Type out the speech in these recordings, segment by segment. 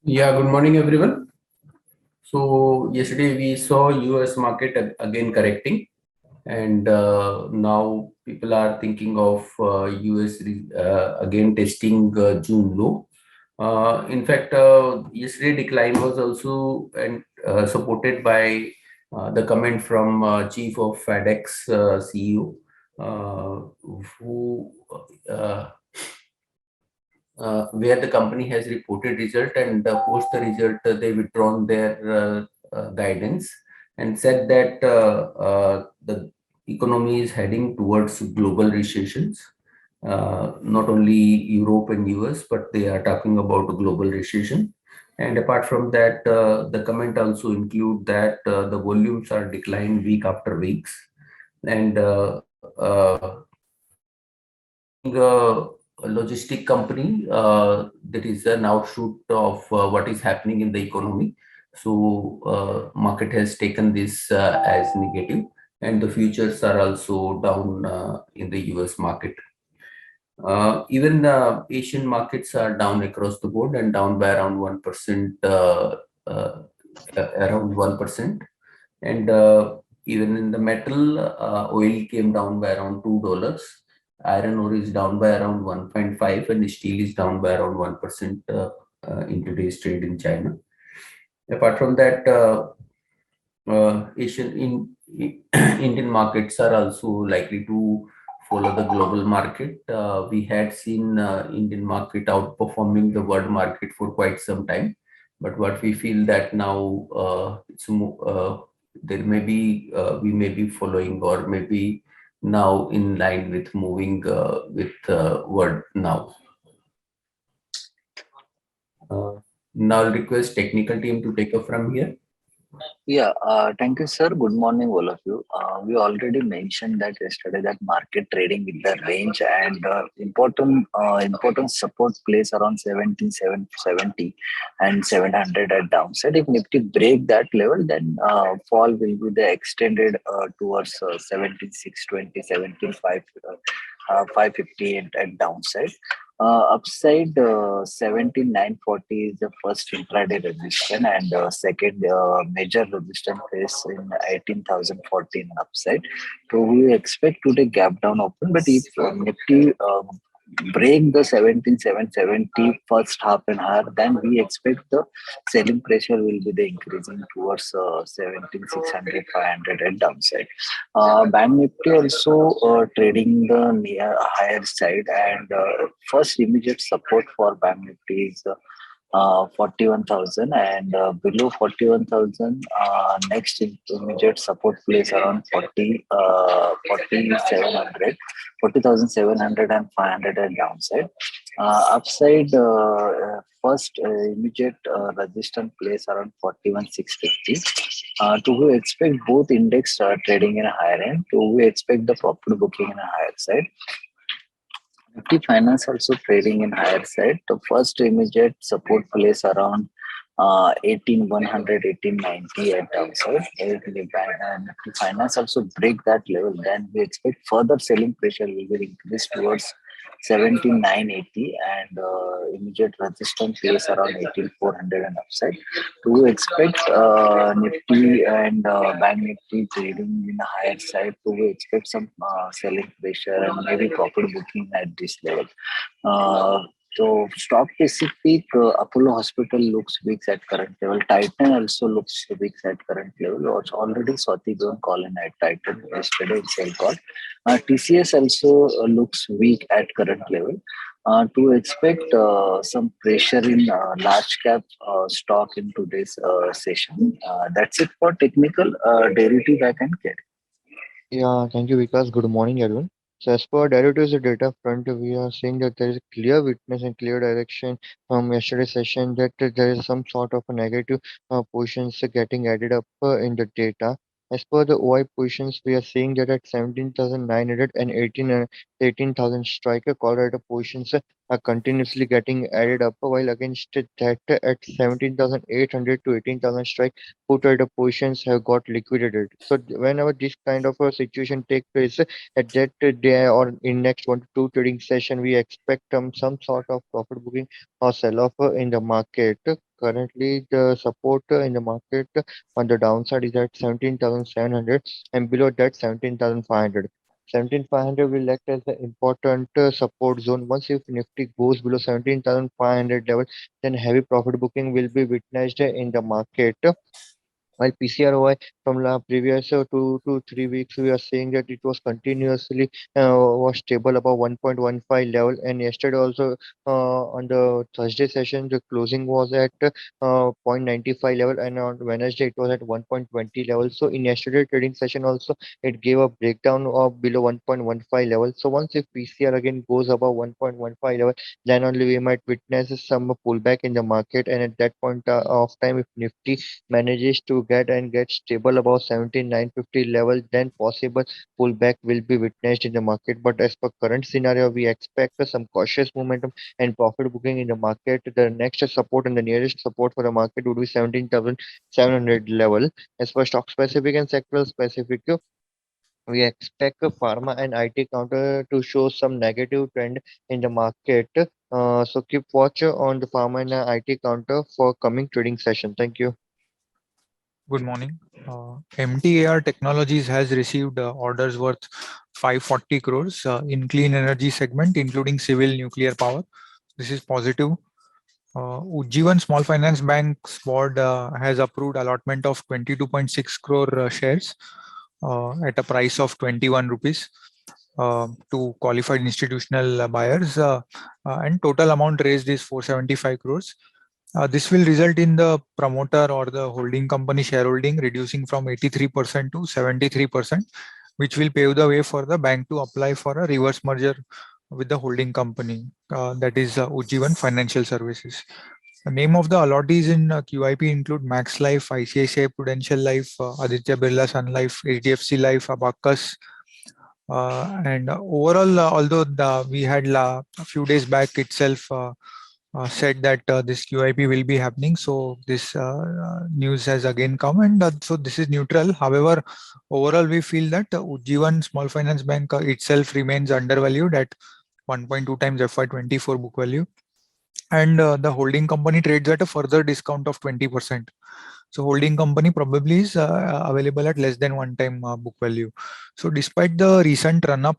Yeah, good morning, everyone. So yesterday we saw US market again correcting, and now people are thinking of US again testing June low. In fact, yesterday decline was also and supported by the comment from Chief of FedEx CEO, who uh, where the company has reported result and post the result they withdrawn their guidance and said that the economy is heading towards global recessions. Not only Europe and US, but they are talking about a global recession. And apart from that, the comment also include that the volumes are declined week after weeks, and being a logistic company, that is an outshoot of what is happening in the economy. So market has taken this as negative, and the futures are also down in the US market. Even Asian markets are down across the board and down by around 1%, around 1%. And even in the metal, oil came down by around $2. Iron ore is down by around 1.5, and steel is down by around 1% in today's trade in China. Apart from that, Indian markets are also likely to follow the global market. We had seen Indian market outperforming the world market for quite some time, but what we feel that now there may be we may be following or maybe now in line with moving with world now. Now I'll request technical team to take up from here. Yeah, thank you, sir. Good morning, all of you. We already mentioned that yesterday that market trading with the range and important support place around 17,770 and 700 at downside. If Nifty break that level, then fall will be the extended towards 17,620, 550 at downside. Upside 17,940 is the first intraday resistance, and second major resistance is in 18,014 upside. So we expect today gap down open, but if Nifty break the 17,770 first half an hour, then we expect the selling pressure will be the increasing towards 17,600, 500 at downside. Bank Nifty also trading the near higher side, and first immediate support for Bank Nifty is 41,000, and below 41,000 next immediate support place around 40,700, 40,700 and 500 and downside. Upside first immediate resistance place around 41,650. Do we expect both index trading in a higher end? Do we expect the profit booking in a higher side? Nifty Finance also trading in higher side. The first immediate support place around 18,100, 1890 at downside. If Nifty Finance also break that level, then we expect further selling pressure will be increased towards 17,980, and immediate resistance place around 18,400 and upside. Do you expect Nifty and Bank Nifty trading in a higher side? Do we expect some selling pressure and maybe profit booking at this level? Uh, so stock specific, Apollo Hospital looks weak at current level. Titan also looks weak at current level. Also already Swati given call in at Titan yesterday in sell call. TCS also looks weak at current level. To expect some pressure in large cap stock in today's session. That's it for technical derivative I can carry. Yeah, thank you, Vikas. Good morning, everyone. So, as per derivatives data front, we are seeing that there is clear witness and clear direction from yesterday's session that there is some sort of a negative positions getting added up in the data. As per the OI positions, we are seeing that at 17,900 and 18,000 striker call rate positions are continuously getting added up, while against that at 17,800 to 18,000 strike put order positions have got liquidated. So whenever this kind of a situation take place at that day or in next 1 to 2 trading session, we expect some sort of profit booking or sell off in the market. currently the support in the market on the downside is at 17,700 and below that 17,500. 17,500 will act as the important support zone. Once if Nifty goes below 17,500 level, then heavy profit booking will be witnessed in the market. While PCROI from the previous 2 to 3 weeks, we are saying that it was continuously was stable above 1.15 level, and yesterday also on the Thursday session, the closing was at 0.95 level, and on Wednesday it was at 1.20 level. So in yesterday trading session also, it gave a breakdown of below 1.15 level. So once if PCR again goes above 1.15 level, then only we might witness some pullback in the market, and at that point of time, if Nifty manages to get stable above 17,950 level, then possible pullback will be witnessed in the market. But as per current scenario, we expect some cautious momentum and profit booking in the market. The next support and the nearest support for the market would be 17,700 level. As for stock specific and sectoral specific, we expect pharma and IT counter to show some negative trend in the market. So keep watch on the pharma and IT counter for coming trading session. Thank you. Good morning. MTAR Technologies has received orders worth 540 crores in clean energy segment, including civil nuclear power. This is positive. Ujjivan Small Finance Bank's board has approved allotment of 22.6 crore shares at a price of 21 rupees to qualified institutional buyers, and total amount raised is 475 crores. This will result in the promoter or the holding company shareholding reducing from 83% to 73%, which will pave the way for the bank to apply for a reverse merger with the holding company, that is Ujjivan Financial Services. The name of the allottees in QIP include Max Life, ICICI Prudential Life, Aditya Birla Sun Life, HDFC Life, Abacus. And overall, although we had a few days back itself said that this QIP will be happening. So this news has again come, and so this is neutral. However, overall we feel that Ujjivan Small Finance Bank itself remains undervalued at 1.2 times FY24 book value, and the holding company trades at a further discount of 20%. So holding company probably is available at less than 1 time book value. So despite the recent run up,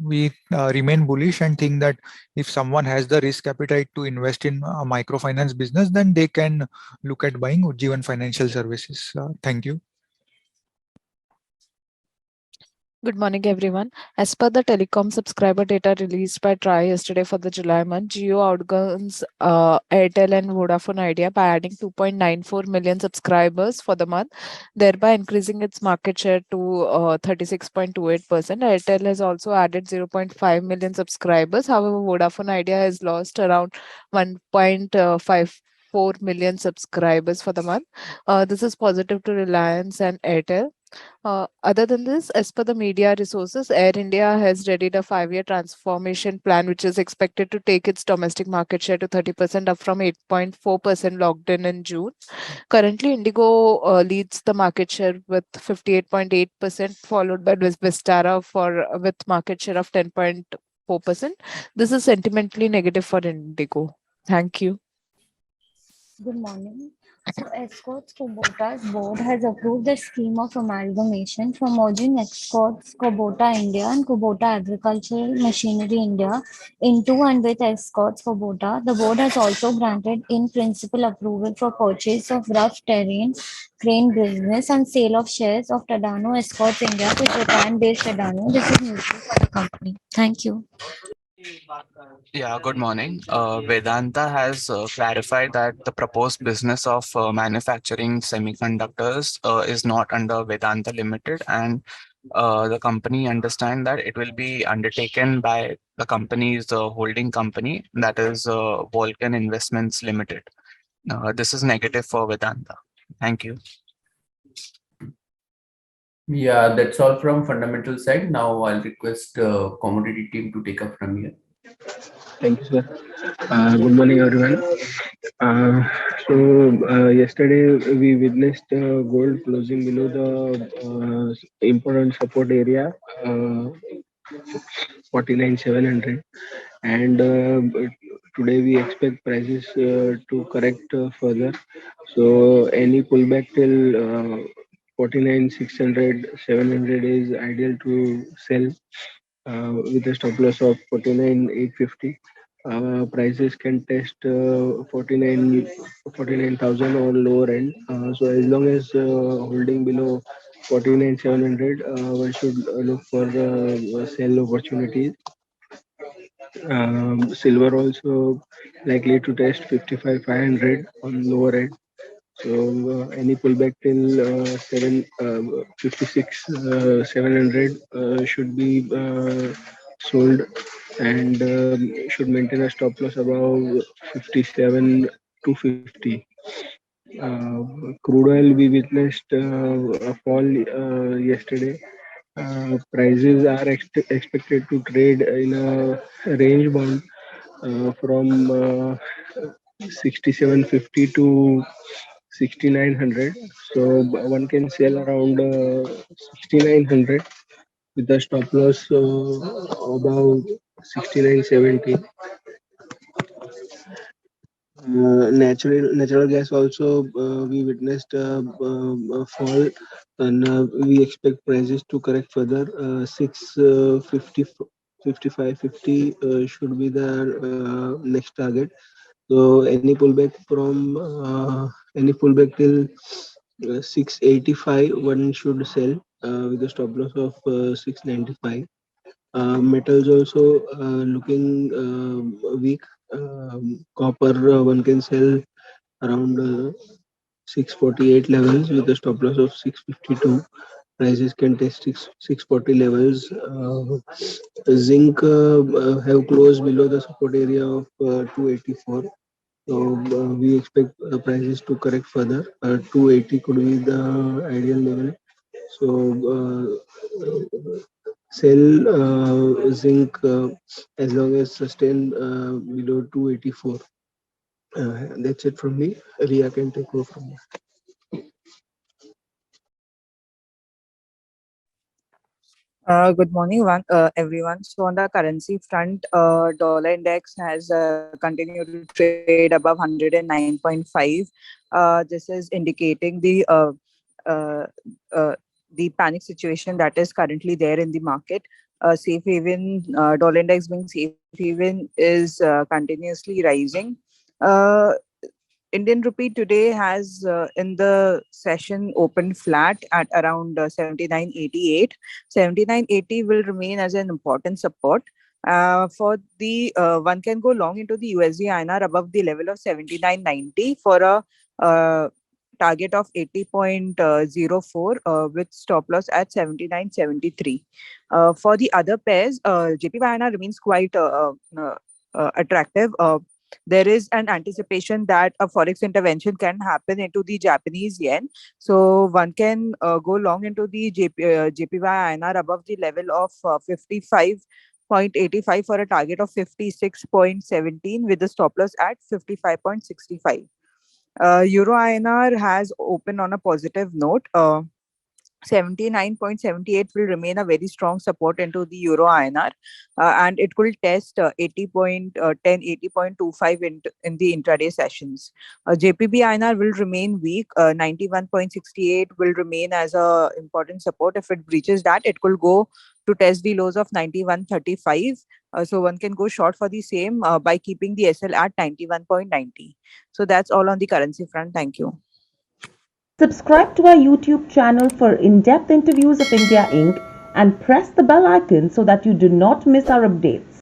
we remain bullish and think that if someone has the risk appetite to invest in a microfinance business, then they can look at buying Ujjivan Financial Services. Thank you. Good morning, everyone. As per the telecom subscriber data released by TRAI yesterday for the July month, Jio outguns Airtel and Vodafone Idea by adding 2.94 million subscribers for the month, thereby increasing its market share to 36.28%. Airtel has also added 0.5 million subscribers. However, Vodafone Idea has lost around 1.54 million subscribers for the month. This is positive to Reliance and Airtel. Other than this, as per the media resources, Air India has readied a 5-year transformation plan, which is expected to take its domestic market share to 30%, up from 8.4% locked in June. Currently, Indigo leads the market share with 58.8%, followed by Vistara with market share of 10.4%. This is sentimentally negative for Indigo. Thank you. Good morning. So Escorts Kubota's board has approved the scheme of amalgamation for merging Escorts Kubota India and Kubota Agricultural Machinery India into and with Escorts Kubota. The board has also granted in principle approval for purchase of rough terrain crane business and sale of shares of Tadano Escorts India to Japan-based Tadano. This is neutral for the company. Thank you. Yeah, good morning. Vedanta has clarified that the proposed business of manufacturing semiconductors is not under Vedanta Limited, and the company understand that it will be undertaken by the company's holding company, that is Vulcan Investments Limited. This is negative for Vedanta. Thank you. Yeah, that's all from fundamental side. Now I'll request commodity team to take up from here. Thank you, sir. Good morning, everyone. Yesterday we witnessed gold closing below the important support area, 49,700, and today we expect prices to correct further. So any pullback till 49,600, 700 is ideal to sell with a stop loss of 49,850. Prices can test 49,000 or lower end. So as long as holding below 49,700, one should look for sell opportunities. Silver also likely to test 55,500 on lower end. So any pullback till 56 700 should be sold, and should maintain a stop loss above 57 to 50. Crude oil, we witnessed a fall yesterday. Prices are expected to trade in a range bound from 6750 to 6900. So one can sell around 6900 with a stop loss above 6970. Natural gas also, we witnessed a fall, and we expect prices to correct further. 650 55 50 should be the next target. So any pullback till 685, one should sell with a stop loss of 695. Metals also looking weak. Copper, one can sell around 648 levels with a stop loss of 652. Prices can test 640 levels. Zinc have closed below the support area of 284. So we expect prices to correct further. 280 could be the ideal level. So sell zinc as long as sustain below 284. That's it from me. Ria can take over from here. Good morning, everyone. So on the currency front, dollar index has continued to trade above 109.5. This is indicating uh, uh, the panic situation that is currently there in the market. Safe haven, dollar index being safe haven is continuously rising. Uh, Indian rupee today has in the session opened flat at around 79.88. 79.80 will remain as an important support. For the one can go long into the USD INR above the level of 79.90 for a target of 80.04 with stop loss at 79.73. For the other pairs, JPY INR remains quite attractive. There is an anticipation that a forex intervention can happen into the Japanese yen. So one can go long into the JPY INR above the level of 55.85 for a target of 56.17 with the stop loss at 55.65. Euro INR has opened on a positive note. 79.78 will remain a very strong support into the Euro INR, and it could test 80.10, 80.25 in the intraday sessions. JPB INR will remain weak. 91.68 will remain as a important support. If it breaches that, it could go to test the lows of 91.35. So one can go short for the same by keeping the SL at 91.90. So that's all on the currency front. Thank you. Subscribe to our YouTube channel for in-depth interviews of India Inc. and press the bell icon so that you do not miss our updates.